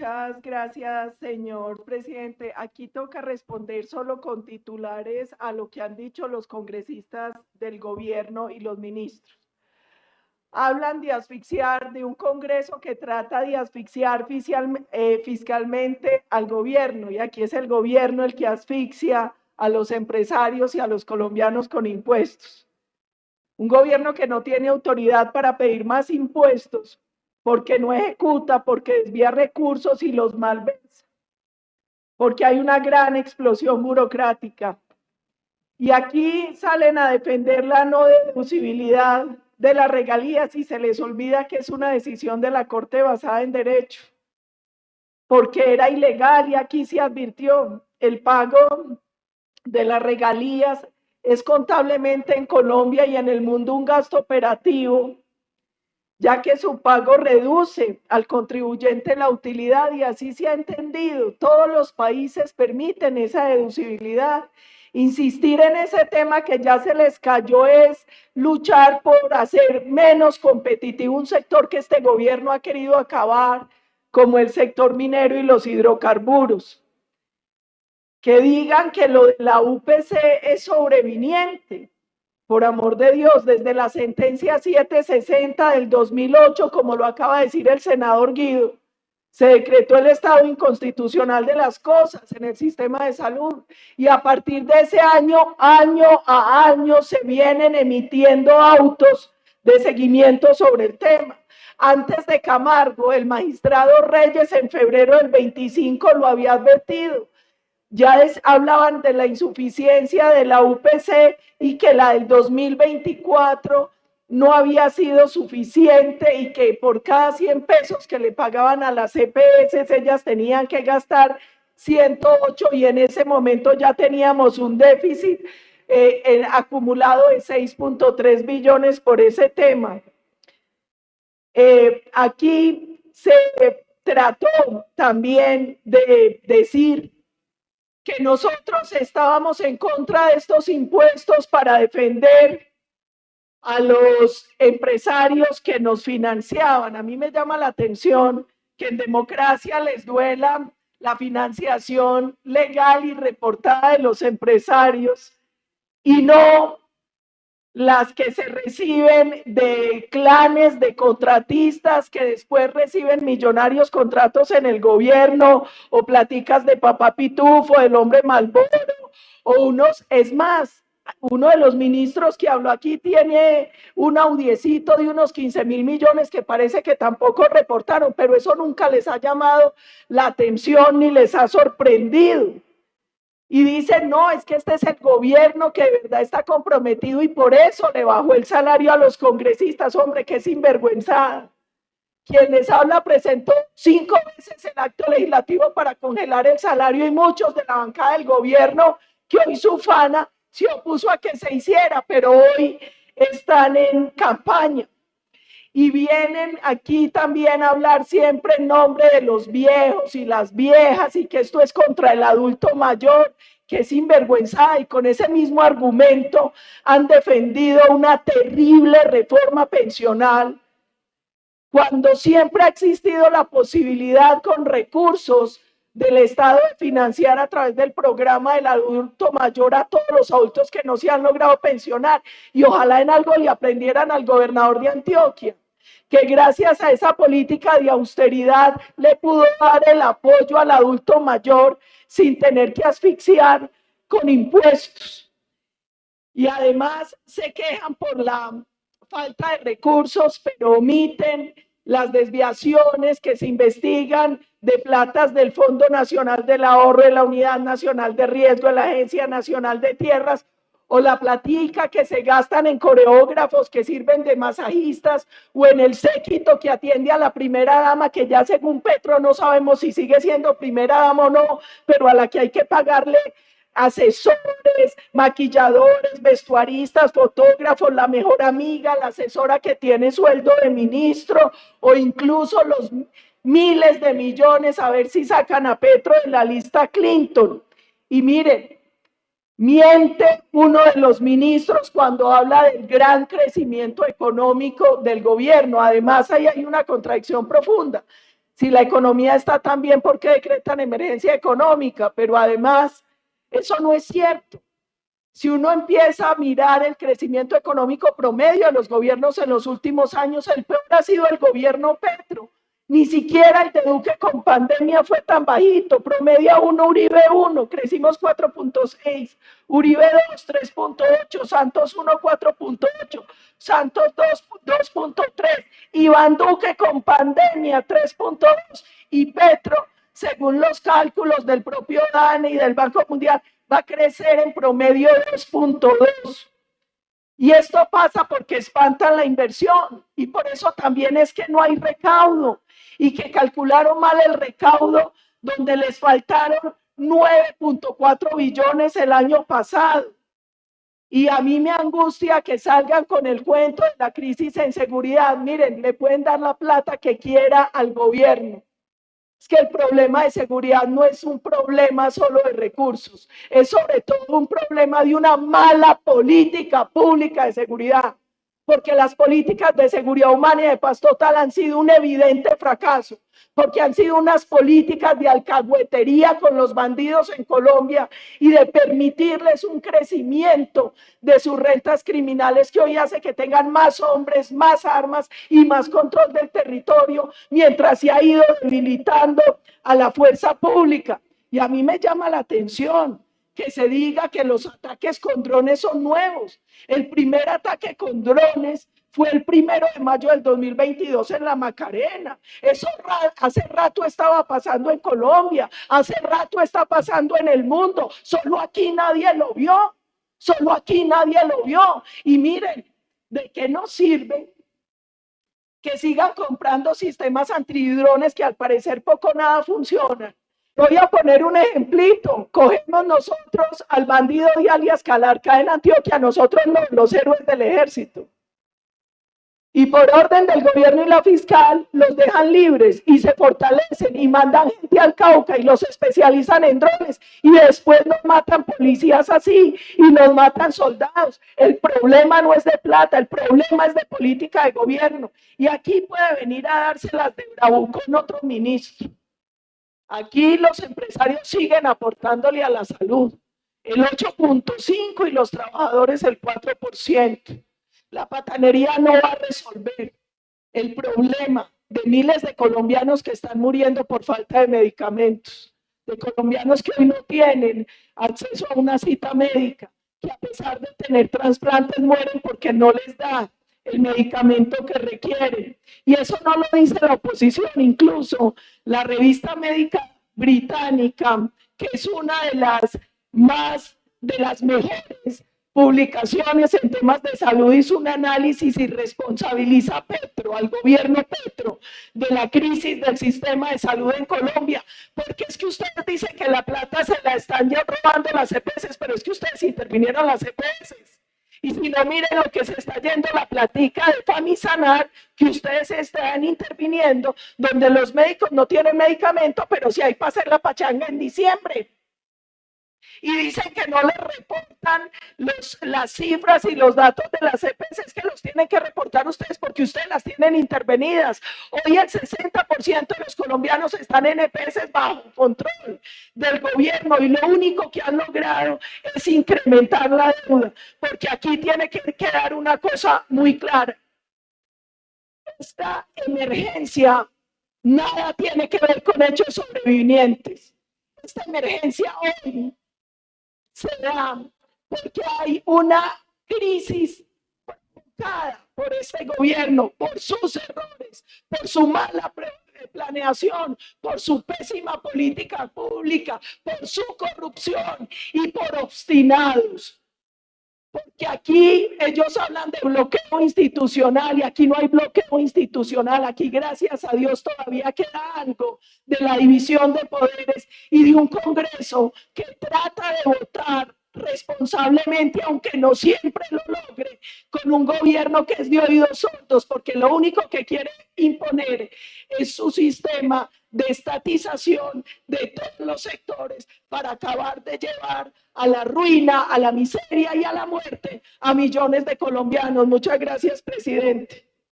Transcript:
Muchas gracias, señor presidente. Aquí toca responder solo con titulares a lo que han dicho los congresistas del gobierno y los ministros. Hablan de asfixiar, de un Congreso que trata de asfixiar fiscalmente al gobierno, y aquí es el gobierno el que asfixia a los empresarios y a los colombianos con impuestos. Un gobierno que no tiene autoridad para pedir más impuestos, porque no ejecuta, porque desvía recursos y los malversa, porque hay una gran explosión burocrática. Y aquí salen a defender la no deducibilidad de las regalías y se les olvida que es una decisión de la Corte basada en derecho, porque era ilegal, y aquí se advirtió, el pago de las regalías es contablemente en Colombia y en el mundo un gasto operativo, ya que su pago reduce al contribuyente la utilidad, y así se ha entendido. Todos los países permiten esa deducibilidad. Insistir en ese tema que ya se les cayó es luchar por hacer menos competitivo un sector que este gobierno ha querido acabar, como el sector minero y los hidrocarburos. Que digan que lo de la UPC es sobreviniente. Por amor de Dios, desde la sentencia 760 del 2008, como lo acaba de decir el senador Guido, se decretó el estado inconstitucional de las cosas en el sistema de salud, y a partir de ese año, año a año, se vienen emitiendo autos de seguimiento sobre el tema. Antes de Camargo, el magistrado Reyes en febrero del 25 lo había advertido. Ya hablaban de la insuficiencia de la UPC y que la del 2024 no había sido suficiente, y que por cada 100 pesos que le pagaban a las EPS, ellas tenían que gastar 108, y en ese momento ya teníamos un déficit acumulado de 6.3 billones por ese tema. Aquí se trató también de decir que nosotros estábamos en contra de estos impuestos para defender a los empresarios que nos financiaban. A mí me llama la atención que en democracia les duela la financiación legal y reportada de los empresarios, y no las que se reciben de clanes de contratistas que después reciben millonarios contratos en el gobierno, o platicas de Papá Pitufo, del hombre Malboro, o unos, es más, uno de los ministros que habló aquí tiene un audiecito de unos 15.000 millones que parece que tampoco reportaron, pero eso nunca les ha llamado la atención ni les ha sorprendido. Y dicen, no, es que este es el gobierno que de verdad está comprometido y por eso le bajó el salario a los congresistas. Hombre, qué sinvergüenzada. Quien les habla presentó 5 veces el acto legislativo para congelar el salario, y muchos de la bancada del gobierno, que hoy se ufana, se opuso a que se hiciera, pero hoy están en campaña. Y vienen aquí también a hablar siempre en nombre de los viejos y las viejas, y que esto es contra el adulto mayor, que es sinvergüenzada, y con ese mismo argumento han defendido una terrible reforma pensional, cuando siempre ha existido la posibilidad con recursos del Estado de financiar a través del programa del adulto mayor a todos los adultos que no se han logrado pensionar. Y ojalá en algo le aprendieran al gobernador de Antioquia, que gracias a esa política de austeridad le pudo dar el apoyo al adulto mayor sin tener que asfixiar con impuestos. Y además se quejan por la falta de recursos, pero omiten las desviaciones que se investigan de platas del Fondo Nacional del Ahorro, de la Unidad Nacional de Riesgo, de la Agencia Nacional de Tierras, o la platica que se gastan en coreógrafos que sirven de masajistas, o en el séquito que atiende a la primera dama, que ya según Petro no sabemos si sigue siendo primera dama o no, pero a la que hay que pagarle asesores, maquilladores, vestuaristas, fotógrafos, la mejor amiga, la asesora que tiene sueldo de ministro, o incluso los miles de millones a ver si sacan a Petro en la lista Clinton. Y miren, miente uno de los ministros cuando habla del gran crecimiento económico del gobierno. Además, ahí hay una contradicción profunda. Si la economía está tan bien, ¿por qué decretan emergencia económica? Pero además, eso no es cierto. Si uno empieza a mirar el crecimiento económico promedio de los gobiernos en los últimos años, el peor ha sido el gobierno Petro. Ni siquiera el de Duque con pandemia fue tan bajito. Promedio 1, Uribe 1, crecimos 4.6, Uribe 2, 3.8, Santos 1, 4.8, Santos 2, 2.3, Iván Duque con pandemia 3.2 y Petro, según los cálculos del propio DANE y del Banco Mundial, va a crecer en promedio 2.2. Y esto pasa porque espantan la inversión y por eso también es que no hay recaudo y que calcularon mal el recaudo donde les faltaron 9.4 billones el año pasado. Y a mí me angustia que salgan con el cuento de la crisis en seguridad. Miren, le pueden dar la plata que quiera al gobierno. Es que el problema de seguridad no es un problema solo de recursos, es sobre todo un problema de una mala política pública de seguridad, porque las políticas de seguridad humana y de paz total han sido un evidente fracaso, porque han sido unas políticas de alcahuetería con los bandidos en Colombia y de permitirles un crecimiento de sus rentas criminales que hoy hace que tengan más hombres, más armas y más control del territorio, mientras se ha ido debilitando a la fuerza pública. Y a mí me llama la atención que se diga que los ataques con drones son nuevos. El primer ataque con drones fue el 1 de mayo del 2022 en la Macarena. Eso hace rato estaba pasando en Colombia, hace rato está pasando en el mundo, solo aquí nadie lo vio, solo aquí nadie lo vio. Y miren, ¿de qué nos sirve que sigan comprando sistemas antidrones que al parecer poco o nada funcionan? Voy a poner un ejemplito. Cogemos nosotros al bandido de alias Calarca en Antioquia, nosotros los héroes del ejército. Y por orden del gobierno y la fiscal los dejan libres y se fortalecen y mandan gente al Cauca y los especializan en drones y después nos matan policías así y nos matan soldados. El problema no es de plata, el problema es de política de gobierno. Y aquí puede venir a dárselas de bravucón otro ministro. Aquí los empresarios siguen aportándole a la salud el 8.5% y los trabajadores el 4%. La patanería no va a resolver el problema de miles de colombianos que están muriendo por falta de medicamentos, de colombianos que hoy no tienen acceso a una cita médica, que a pesar de tener trasplantes mueren porque no les da el medicamento que requieren. Y eso no lo dice la oposición, incluso la revista médica británica, que es una de las mejores publicaciones en temas de salud, hizo un análisis y responsabiliza a Petro, al gobierno Petro, de la crisis del sistema de salud en Colombia, porque es que ustedes dicen que la plata se la están ya robando las EPS, pero es que ustedes intervinieron las EPS. Y si no, miren lo que se está yendo la platica de Famisanar, que ustedes están interviniendo, donde los médicos no tienen medicamento, pero sí hay para hacer la pachanga en diciembre. Y dicen que no les reportan las cifras y los datos de las EPS, es que los tienen que reportar ustedes porque ustedes las tienen intervenidas. Hoy el 60% de los colombianos están en EPS bajo control del gobierno y lo único que han logrado es incrementar la deuda, porque aquí tiene que quedar una cosa muy clara. Esta emergencia nada tiene que ver con hechos sobrevivientes. Esta emergencia hoy se da porque hay una crisis provocada por este gobierno, por sus errores, por su mala planeación, por su pésima política pública, por su corrupción y por obstinados. Porque aquí ellos hablan de bloqueo institucional y aquí no hay bloqueo institucional. Aquí, gracias a Dios, todavía queda algo de la división de poderes y de un Congreso que trata de votar responsablemente, aunque no siempre lo logre, con un gobierno que es de oídos sordos, porque lo único que quiere imponer es su sistema de estatización de todos los sectores para acabar de llevar a la ruina, a la miseria y a la muerte a millones de colombianos. Muchas gracias, presidente.